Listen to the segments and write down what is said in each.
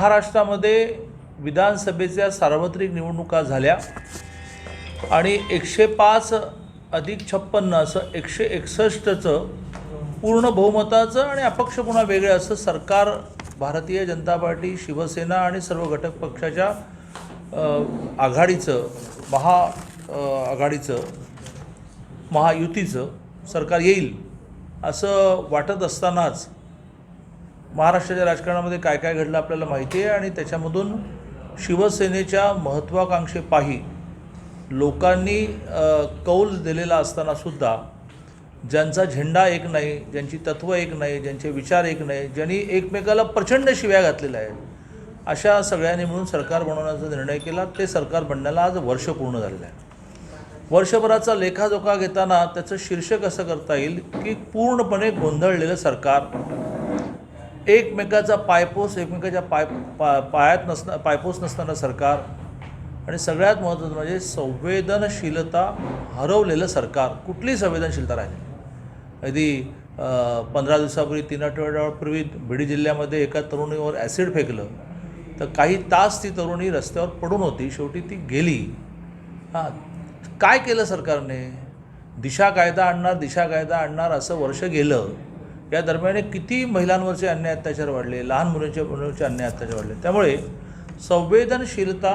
महाराष्ट्रामध्ये विधानसभेच्या सार्वत्रिक निवडणुका झाल्या आणि 105 अधिक 56 असं 161चं पूर्ण बहुमताचं आणि अपक्ष पुन्हा वेगळं असं सरकार भारतीय जनता पार्टी, शिवसेना आणि सर्व घटक पक्षाच्या आघाडीचं आघाडीचं महायुतीचं सरकार येईल असं वाटत असतानाच महाराष्ट्राच्या राजकारणामध्ये काय काय घडलं आपल्याला माहिती आहे आणि त्याच्यामधून शिवसेनेच्या महत्त्वाकांक्षेपायी लोकांनी कौल दिलेला असतानासुद्धा ज्यांचा झेंडा एक नाही, ज्यांची तत्त्व एक नाही, ज्यांचे विचार एक नाही, ज्यांनी एकमेकाला प्रचंड शिव्या घातलेल्या आहेत, अशा सगळ्यांनी मिळून सरकार बनवण्याचा निर्णय केला. ते सरकार बनण्याला आज वर्ष पूर्ण झालेलं आहे. वर्षभराचा लेखाजोखा घेताना त्याचं शीर्षक असं करता येईल की पूर्णपणे गोंधळलेलं सरकार, एकमेकाचा पायपोस एकमेकाच्या पायपोस नसताना सरकार आणि सगळ्यात महत्त्वाचं म्हणजे संवेदनशीलता हरवलेलं सरकार. कुठली संवेदनशीलता राहिली? अगदी 15 दिवसापूर्वी 3 आठवड्यापूर्वी बीड जिल्ह्यामध्ये एका तरुणीवर ॲसिड फेकलं तर काही तास ती तरुणी रस्त्यावर पडून होती, शेवटी ती गेली. काय केलं सरकारने? दिशा कायदा आणणार असं वर्ष गेलं. या दरम्यान किती महिलांवरचे अन्याय अत्याचार वाढले, लहान मुलांचे अन्याय अत्याचार वाढले. त्यामुळे संवेदनशीलता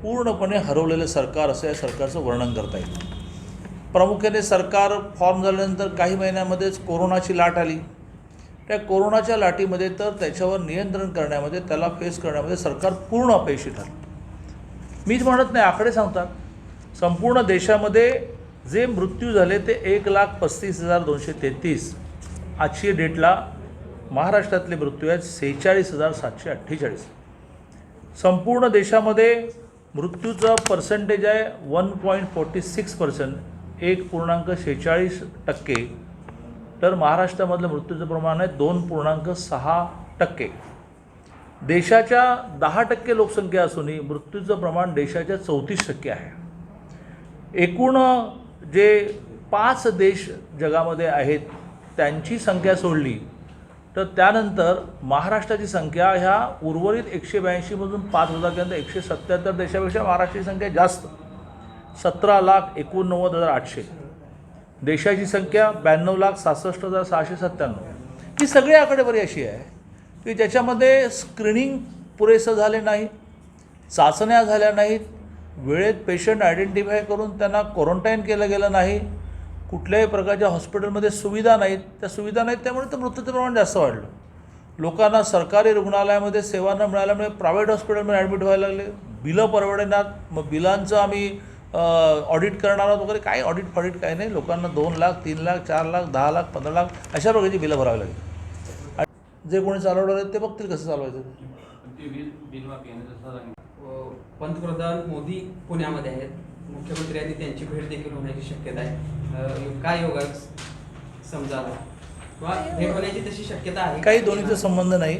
पूर्णपणे हरवलेलं सरकार असं या सरकारचं वर्णन करता येईल. प्रामुख्याने सरकार फॉर्म झाल्यानंतर काही महिन्यामध्येच कोरोनाची लाट आली. त्या कोरोनाच्या लाटीमध्ये तर त्याच्यावर नियंत्रण करण्यामध्ये, त्याला फेस करण्यामध्ये सरकार पूर्ण अपयशी ठरलं. मीच म्हणत नाही, आकडे सांगतात. संपूर्ण देशामध्ये जे मृत्यू झाले ते 1,35,233. आजची डेटला महाराष्ट्रातले मृत्यू आहेत 46,748. संपूर्ण देशामध्ये मृत्यूचा पर्सेंटेज आहे 1.46%, 1.46%. तर महाराष्ट्रामधलं मृत्यूचं प्रमाण आहे 2.6%. देशाच्या 10% लोकसंख्या असूनही मृत्यूचं प्रमाण देशाच्या 34% आहे. एकूण जे 5 देश जगामध्ये आहेत त्यांची संख्या सोडली तर त्यानंतर महाराष्ट्राची संख्या ह्या उर्वरित 182मधून 5,000 177 देशापेक्षा महाराष्ट्राची संख्या जास्त, 17,89,800. देशाची संख्या 92,66,697. ही सगळी आकडेवारी अशी आहे की ज्याच्यामध्ये स्क्रीनिंग पुरेसं झाले नाही, चाचण्या झाल्या नाहीत, वेळेत पेशंट आयडेंटिफाय करून त्यांना क्वारंटाईन केलं गेलं नाही, कुठल्याही प्रकारच्या हॉस्पिटलमध्ये सुविधा नाहीत, त्या सुविधा नाहीत त्यामुळे तर मृत्यूचं प्रमाण जास्त वाढलं. लोकांना सरकारी रुग्णालयामध्ये सेवा न मिळाल्यामुळे प्रायव्हेट हॉस्पिटलमध्ये ॲडमिट व्हायला लागले. बिलं परवडेनात. मग बिलांचं आम्ही ऑडिट करणार आहोत वगैरे. काही ऑडिट काही नाही. लोकांना 2 लाख, 3 लाख, 4 लाख, 10 लाख, 15 लाख अशा प्रकारची बिलं भरावी लागली. जे कोणी चालवणार आहेत ते बघतील कसं चालवायचं. पंतप्रधान मोदी पुण्यामध्ये आहेत, मुख्यमंत्र्यांनी त्यांची भेट देखील होण्याची शक्यता आहे. काय योगा समजावा किंवा भेट होण्याची तशी शक्यता आहे? काही दोन्हीचा संबंध नाही.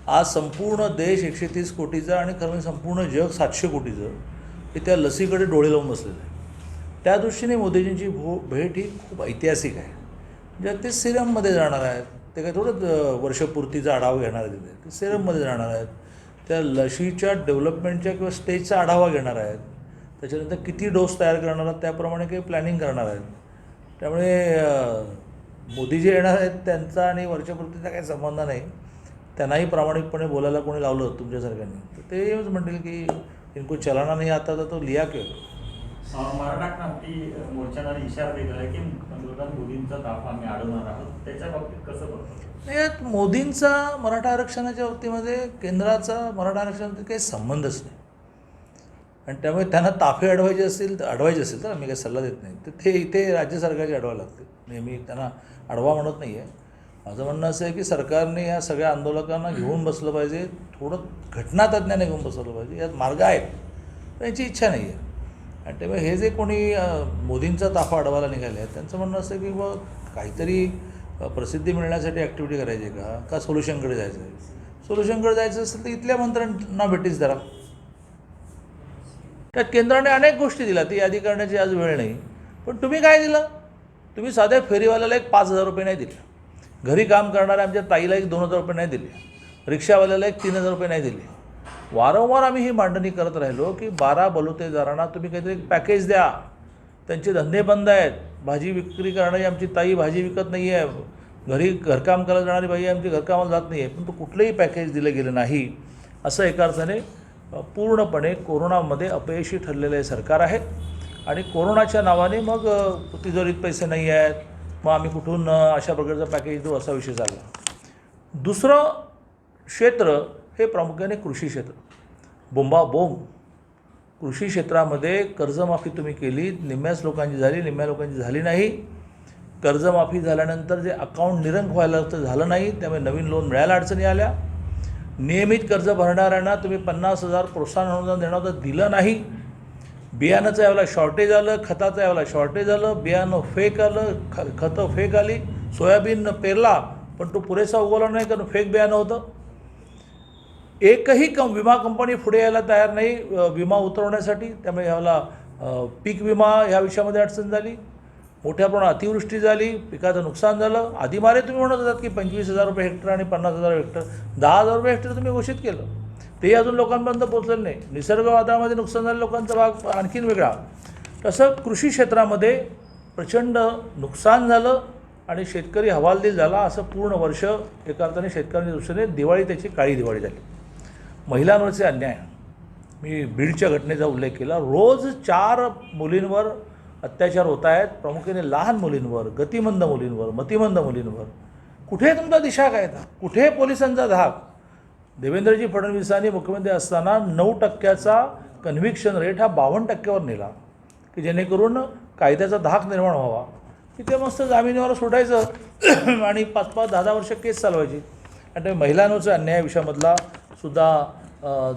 आज संपूर्ण देश 130 कोटीचा आणि खरं म्हणजे संपूर्ण जग 700 कोटीचं हे त्या लसीकडे डोळे लावून बसलेलं आहे. त्या दृष्टीने मोदीजींची भेट ही खूप ऐतिहासिक आहे. म्हणजे ते सिरममध्ये जाणार आहेत. ते काही थोडं वर्षपूर्तीचा आढावा घेणार आहेत. ते सिरममध्ये जाणार आहेत. त्या लशीच्या डेव्हलपमेंटच्या किंवा स्टेजचा आढावा घेणार आहेत. त्याच्यानंतर किती डोस तयार करणार आहेत त्याप्रमाणे काही प्लॅनिंग करणार आहेत. त्यामुळे मोदी जे येणार आहेत त्यांचा आणि वर्षपूर्तीचा काही संबंध नाही. त्यांनाही प्रामाणिकपणे बोलायला कोणी लावलं तुमच्यासारख्यांनी तर ते येऊच म्हणतील की इनको चलाना नाही आता तर तो लिहा केलं. मराठा क्रांती मोर्चाने इशारा दिला आहे की पंतप्रधान मोदींचा ताफा आम्ही अडवणार आहोत. त्याच्या बाबतीत कसं बघतो? यात मोदींचा मराठा आरक्षणाच्या बाबतीमध्ये केंद्राचा मराठा आरक्षणामध्ये काही संबंधच नाही. आणि त्यामुळे त्यांना ताफे अडवायचे असेल तर आम्ही काही सल्ला देत नाही. तर ते इथे राज्य सरकारचे अडवायला लागते. नेहमी त्यांना अडवा म्हणत नाही आहे. माझं म्हणणं असं आहे की सरकारने या सगळ्या आंदोलकांना घेऊन बसलं पाहिजे, थोडं घटनातज्ञाने घेऊन बसवलं पाहिजे. यात मार्ग आहेत, त्यांची इच्छा नाही आहे. आणि त्यामुळे हे जे कोणी मोदींचा ताफा अडवायला निघाले आहेत त्यांचं म्हणणं असं की बाबा काहीतरी प्रसिद्धी मिळण्यासाठी ॲक्टिव्हिटी करायची का सोल्युशनकडे जायचं आहे. सोल्युशनकडे जायचं असेल तर इथल्या मंत्र्यांना भेटीच धरा. त्यात केंद्राने अनेक गोष्टी दिल्या, ती यादी करण्याची आज वेळ नाही. पण तुम्ही काय दिलं? तुम्ही साध्या फेरीवाल्याला 5,000 रुपये नाही दिले. घरी काम करणाऱ्या आमच्या ताईला 2,000 रुपये नाही दिले. रिक्षावाल्याला एक 3,000 रुपये नाही दिले. वारंवार आम्ही ही मांडणी करत राहिलो की 12 बलुतेदारांना तुम्ही काहीतरी पॅकेज द्या. त्यांचे धंदे बंद आहेत. भाजी विक्री करणारी आमची ताई भाजी विकत नाही आहे. घरी घरकाम करायला जाणारी बाई आमची घरकामाला जात नाही आहे. पण तो कुठलंही पॅकेज दिलं गेलं नाही. असं एका अर्थाने पूर्णपणे कोरोनामध्ये अपयशी ठरलेलं हे सरकार आहे. आणि कोरोनाच्या नावाने मग तिजोरीत पैसे नाही आहेत, मग आम्ही कुठून अशा प्रकारचं पॅकेज देऊ, असा विषय झाला. दुसरं क्षेत्र हे प्रामुख्याने कृषी क्षेत्र. बोंबाबोंब कृषी क्षेत्रामध्ये कर्जमाफी तुम्ही केली, निम्म्याच लोकांची झाली, निम्म्या लोकांची झाली नाही. कर्जमाफी झाल्यानंतर जे अकाउंट निरंक व्हायला तर झालं नाही, त्यामुळे नवीन लोन मिळायला अडचणी आल्या. नियमित कर्ज भरणाऱ्यांना तुम्ही 50,000 प्रोत्साहन अनुदान देणं तर दिलं नाही. बियाणाचं यावेळेला शॉर्टेज आलं, खताचं यावेळेला शॉर्टेज आलं, बियाणं फेक आलं, खतं फेक आली. सोयाबीन पेरला पण तो पुरेसा उगवला नाही कारण फेक बियाणं होतं. एकही विमा कंपनी पुढे यायला तयार नाही विमा उतरवण्यासाठी. त्यामुळे यावेळेला पीक विमा ह्या विषयामध्ये अडचण झाली. मोठ्या प्रमाणात अतिवृष्टी झाली, पिकाचं नुकसान झालं. आधी मारे तुम्ही म्हणत होतात की 25,000 रुपये हेक्टर आणि 50,000 हेक्टर, 10,000 रुपये हेक्टर तुम्ही घोषित केलं, तेही अजून लोकांपर्यंत पोहोचलेलं नाही. निसर्ग वादळामध्ये नुकसान झालेल्या लोकांचा भाग आणखीन वेगळा. तसं कृषी क्षेत्रामध्ये प्रचंड नुकसान झालं आणि शेतकरी हवालदिल झाला. असं पूर्ण वर्ष एका अर्थाने शेतकऱ्यांच्या दृष्टीने दिवाळी त्याची काळी दिवाळी झाली. महिलांवरचे अन्याय, मी बीडच्या घटनेचा उल्लेख केला. रोज 4 मुलींवर अत्याचार होत आहेत, प्रामुख्याने लहान मुलींवर, गतिमंद मुलींवर, मतिमंद मुलींवर. कुठे तुमचा दिशा काय था? कुठे पोलिसांचा धाक? देवेंद्रजी फडणवीसांनी मुख्यमंत्री असताना 9% कन्व्हिक्शन रेट हा 52% नेला की जेणेकरून कायद्याचा धाक निर्माण व्हावा. तिथे मस्त जामिनीवर सोडायचं आणि 5-5, 10-10 वर्ष केस चालवायची. आणि महिलांवरचा अन्याय विषयामधला सुद्धा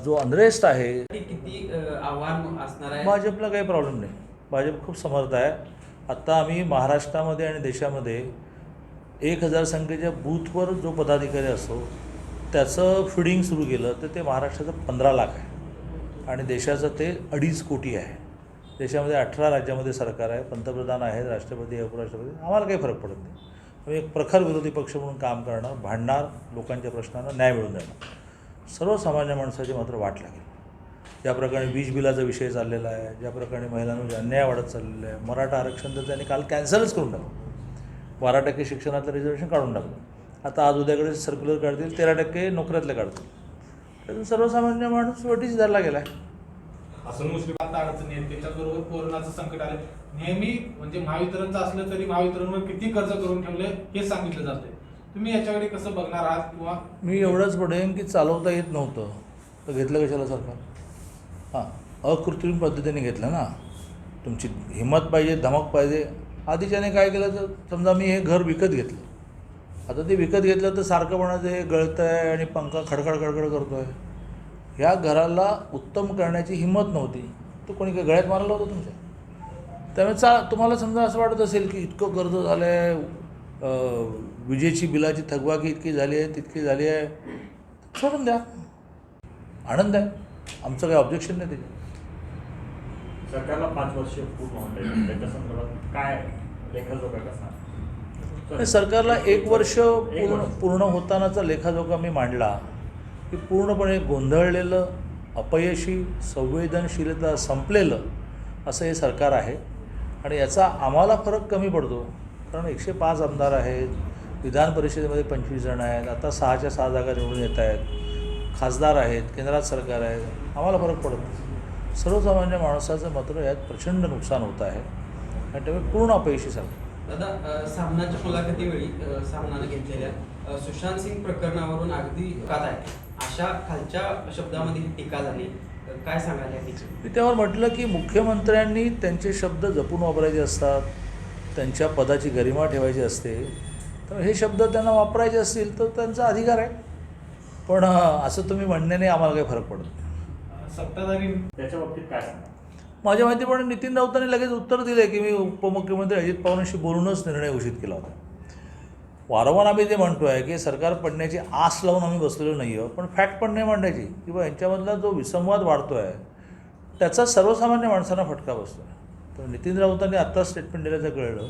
जो अनरेस्ट आहे, किती आव्हान असणार आहे? भाजपला काही प्रॉब्लेम नाही. भाजप खूप समर्थ आहे. आत्ता आम्ही महाराष्ट्रामध्ये आणि देशामध्ये 1,000 संख्येच्या बूथवर जो पदाधिकारी असतो त्याचं फिडिंग सुरू केलं तर ते महाराष्ट्राचं 15 लाख आहे आणि देशाचं ते 2.5 कोटी आहे. देशामध्ये 18 राज्यामध्ये सरकार आहे, पंतप्रधान आहेत, राष्ट्रपती आहे, उपराष्ट्रपती. आम्हाला काही फरक पडत नाही. आम्ही एक प्रखर विरोधी पक्ष म्हणून काम करणार, भांडणार, लोकांच्या प्रश्नांना न्याय मिळवून देणार. सर्वसामान्य माणसाची मात्र वाट लागेल. ज्या प्रकारे वीज बिलाचा विषय चाललेला आहे, ज्या प्रकारे महिलांवर अन्याय वाढत चाललेला आहे, मराठा आरक्षण तर त्यांनी काल कॅन्सलच करून टाकलं. 12% शिक्षणातलं रिझर्वेशन काढून टाकलं. आता आज उद्याकडे सर्क्युलर काढतील, 13% नोकऱ्यातले काढतील. त्यातून सर्वसामान्य माणूस वटीच धरला गेला आहे. असं मुस्लिम आता अडचणी आहेत, त्याच्याबरोबर कोरोनाचं संकट आलं. नेहमी म्हणजे महावितरणचं असलं तरी महावितरणवर किती कर्ज करून ठेवले हे सांगितलं जातंय. तुम्ही याच्याकडे कसं बघणार आहात? किंवा मी एवढंच पडेन की चालवता येत नव्हतं तर घेतलं कशाला सरकार? हां, अकृत्रिम पद्धतीने घेतलं ना. तुमची हिंमत पाहिजे, धमक पाहिजे. आधीच्याने काय केलं तर समजा मी हे घर विकत घेतलं, आता ते विकत घेतलं तर सारखं म्हणायचं हे गळतं आहे आणि पंखा खडखड खडखड करतो आहे. ह्या घराला उत्तम करण्याची हिंमत नव्हती, तो कोणी काय गळ्यात मारलं होतं तुमच्या? त्यामुळे तुम्हाला समजा असं वाटत असेल की इतकं कर्ज झालं आहे, विजेची बिलाची थकबाकी इतकी झाली आहे, तितकी झाली आहे, सोडून द्या, आनंद आहे. आमचं काही ऑब्जेक्शन नाही त्याच्यात. सरकारला 5 वर्ष पूर्ण होते, त्याच्या संदर्भात काय लेखाजोखा कसा? सरकारला 1 वर्ष पूर्ण होतानाचा लेखाजोखा मी मांडला की पूर्णपणे गोंधळलेलं, अपयशी, संवेदनशीलता संपलेलं असं हे सरकार आहे. आणि याचा आम्हाला फरक कमी पडतो कारण 105 आमदार आहेत, विधान परिषदेमध्ये 25 जण आहेत, आता 6च्या 6 जागा निवडून येत आहेत, खासदार आहेत, केंद्रात सरकार आहे. आम्हाला फरक पडत नाही. सर्वसामान्य माणसाचं मात्र यात प्रचंड नुकसान होत आहे आणि त्यामुळे पूर्ण अपयशी सरकार. दादा, सामनाच्या मुलाखतीवेळी सामनानं घेतलेल्या सुशांत सिंग प्रकरणावरून अगदी घात आहे अशा खालच्या शब्दामध्ये टीका झाली. काय सांगाल याची? मी त्यावर म्हटलं की मुख्यमंत्र्यांनी त्यांचे शब्द जपून वापरायचे असतात, त्यांच्या पदाची गरिमा ठेवायची असते. तर हे शब्द त्यांना वापरायचे असतील तर त्यांचा अधिकार आहे. पण असं तुम्ही म्हणण्याने आम्हाला काही फरक पडत नाही. सत्ताधारी त्याच्या बाबतीत काय सांगा? माझ्या माहितीप्रमाणे नितीन राऊतांनी लगेच उत्तर दिले की मी उपमुख्यमंत्री अजित पवारांशी बोलूनच निर्णय घोषित केला होता. वारंवार आम्ही ते म्हणतो आहे की सरकार पडण्याची आस लावून आम्ही बसलेलो नाही आहोत, पण फॅक्ट पण नाही मांडायची किंवा यांच्यामधला जो विसंवाद वाढतो आहे त्याचा सर्वसामान्य माणसांना फटका बसतो आहे. तर नितीन राऊतांनी आत्ताच स्टेटमेंट दिल्याचं कळलं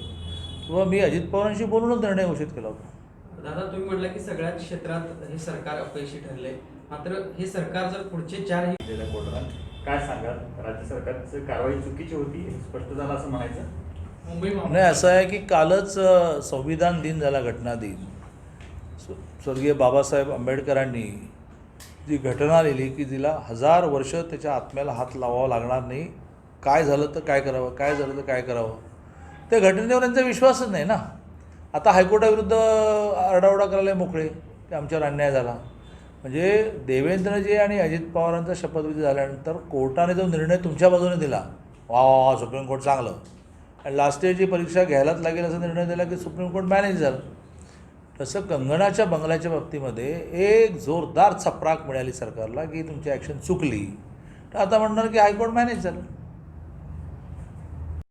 किंवा मी अजित पवारांशी बोलूनच निर्णय घोषित केला होता. दादा तुम्ही म्हटलं की सगळ्याच क्षेत्रात हे सरकार अपयशी ठरले, मात्र हे सरकार जर पुढचे 4 दिलेल्या कोर्टात काय सांगाल? राज्य सरकारची कारवाई चुकीची होती हे स्पष्ट झालं असं म्हणायचं? मुंबई नाही, असं आहे की कालच संविधान दिन झाला, घटना दिन. स्वर्गीय बाबासाहेब आंबेडकरांनी जी घटना लिहिली की तिला 1000 वर्ष त्याच्या आत्म्याला हात लावावा लागणार नाही, काय झालं तर काय करावं, काय झालं तर काय करावं, त्या घटनेवर त्यांचा विश्वासच नाही ना. आता हायकोर्टाविरुद्ध आरडाओरडा करायला मोकळे की आमच्यावर अन्याय झाला. म्हणजे देवेंद्रजी आणि अजित पवारांचा शपथविधी झाल्यानंतर कोर्टाने जो निर्णय तुमच्या बाजूने दिला, वा वा वा सुप्रीम कोर्ट चांगलं, आणि लास्ट इयरची परीक्षा घ्यायलाच लागेल असा निर्णय दिला की सुप्रीम कोर्ट मॅनेज झालं. तसं कंगनाच्या बंगल्याच्या बाबतीमध्ये एक जोरदार चपराक मिळाली सरकारला की तुमची ॲक्शन चुकली, तर आता म्हणणार की हायकोर्ट मॅनेज झालं.